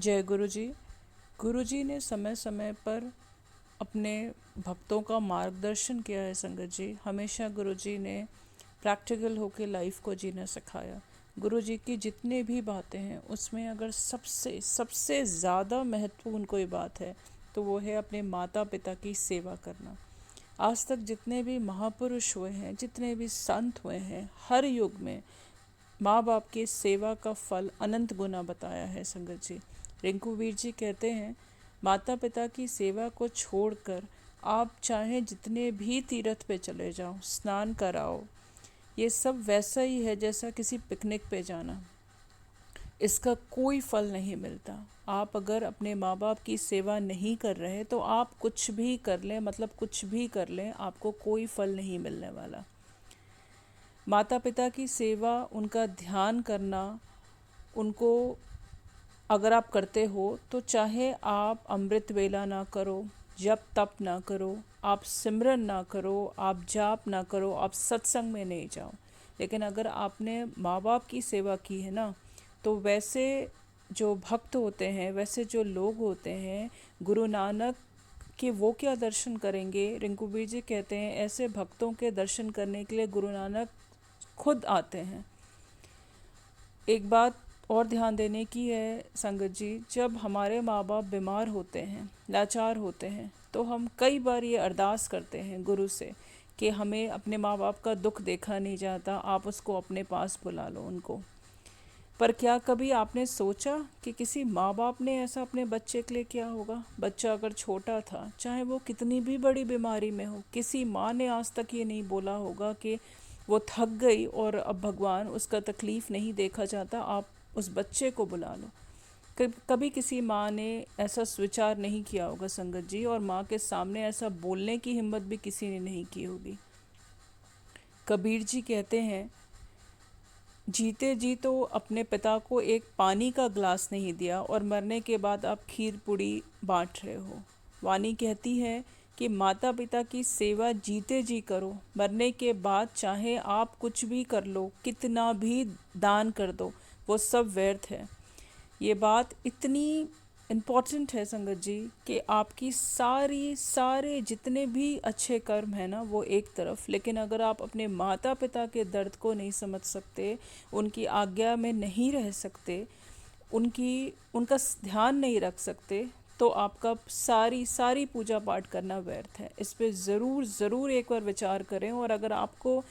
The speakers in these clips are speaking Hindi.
जय गुरु जी। गुरु जी ने समय समय पर अपने भक्तों का मार्गदर्शन किया है संगत जी। हमेशा गुरु जी ने प्रैक्टिकल होकर लाइफ को जीना सिखाया। गुरु जी की जितने भी बातें हैं उसमें अगर सबसे सबसे ज़्यादा महत्वपूर्ण कोई बात है तो वो है अपने माता पिता की सेवा करना। आज तक जितने भी महापुरुष हुए हैं, जितने भी संत हुए हैं, हर युग में माँ बाप की सेवा का फल अनंत गुना बताया है संगत जी। रिंकू वीर जी कहते हैं, माता पिता की सेवा को छोड़कर आप चाहे जितने भी तीर्थ पे चले जाओ, स्नान कराओ, ये सब वैसा ही है जैसा किसी पिकनिक पे जाना। इसका कोई फल नहीं मिलता। आप अगर अपने माँ बाप की सेवा नहीं कर रहे तो आप कुछ भी कर लें, मतलब कुछ भी कर लें, आपको कोई फल नहीं मिलने वाला। माता पिता की सेवा, उनका ध्यान करना, उनको अगर आप करते हो तो चाहे आप अमृत वेला ना करो, जप तप ना करो, आप सिमरन ना करो, आप जाप ना करो, आप सत्संग में नहीं जाओ, लेकिन अगर आपने माँ बाप की सेवा की है ना, तो वैसे जो भक्त होते हैं, वैसे जो लोग होते हैं, गुरु नानक के वो क्या दर्शन करेंगे। रिंकूबीर जी कहते हैं ऐसे भक्तों के दर्शन करने के लिए गुरु नानक खुद आते हैं। एक बात और ध्यान देने की है संगत जी, जब हमारे माँ बाप बीमार होते हैं, लाचार होते हैं, तो हम कई बार ये अरदास करते हैं गुरु से कि हमें अपने माँ बाप का दुख देखा नहीं जाता, आप उसको अपने पास बुला लो उनको। पर क्या कभी आपने सोचा कि किसी माँ बाप ने ऐसा अपने बच्चे के लिए किया होगा। बच्चा अगर छोटा था, चाहे वो कितनी भी बड़ी बीमारी में हो, किसी माँ ने आज तक ये नहीं बोला होगा कि वो थक गई और अब भगवान उसका तकलीफ़ नहीं देखा जाता, आप उस बच्चे को बुला लो। कभी किसी माँ ने ऐसा विचार नहीं किया होगा संगत जी, और माँ के सामने ऐसा बोलने की हिम्मत भी किसी ने नहीं की होगी। कबीर जी कहते हैं, जीते जी तो अपने पिता को एक पानी का ग्लास नहीं दिया और मरने के बाद आप खीर पूड़ी बांट रहे हो। वाणी कहती है कि माता पिता की सेवा जीते जी करो, मरने के बाद चाहे आप कुछ भी कर लो, कितना भी दान कर दो, वो सब व्यर्थ है। ये बात इतनी इम्पॉर्टेंट है संगत जी कि आपकी सारे जितने भी अच्छे कर्म हैं ना, वो एक तरफ, लेकिन अगर आप अपने माता पिता के दर्द को नहीं समझ सकते, उनकी आज्ञा में नहीं रह सकते, उनका ध्यान नहीं रख सकते, तो आपका सारी पूजा पाठ करना व्यर्थ है। इस पे ज़रूर एक बार विचार करें, और अगर आपको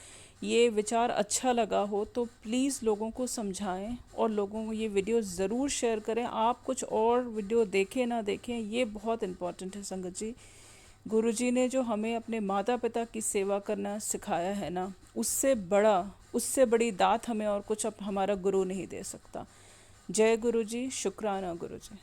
ये विचार अच्छा लगा हो तो प्लीज़ लोगों को समझाएं और लोगों को ये वीडियो ज़रूर शेयर करें। आप कुछ और वीडियो देखें ना देखें, ये बहुत इम्पोर्टेंट है संगत जी। गुरु जी ने जो हमें अपने माता पिता की सेवा करना सिखाया है ना, उससे बड़ी दात हमें और कुछ अब हमारा गुरु नहीं दे सकता। जय गुरु जी, शुक्राना गुरु जी।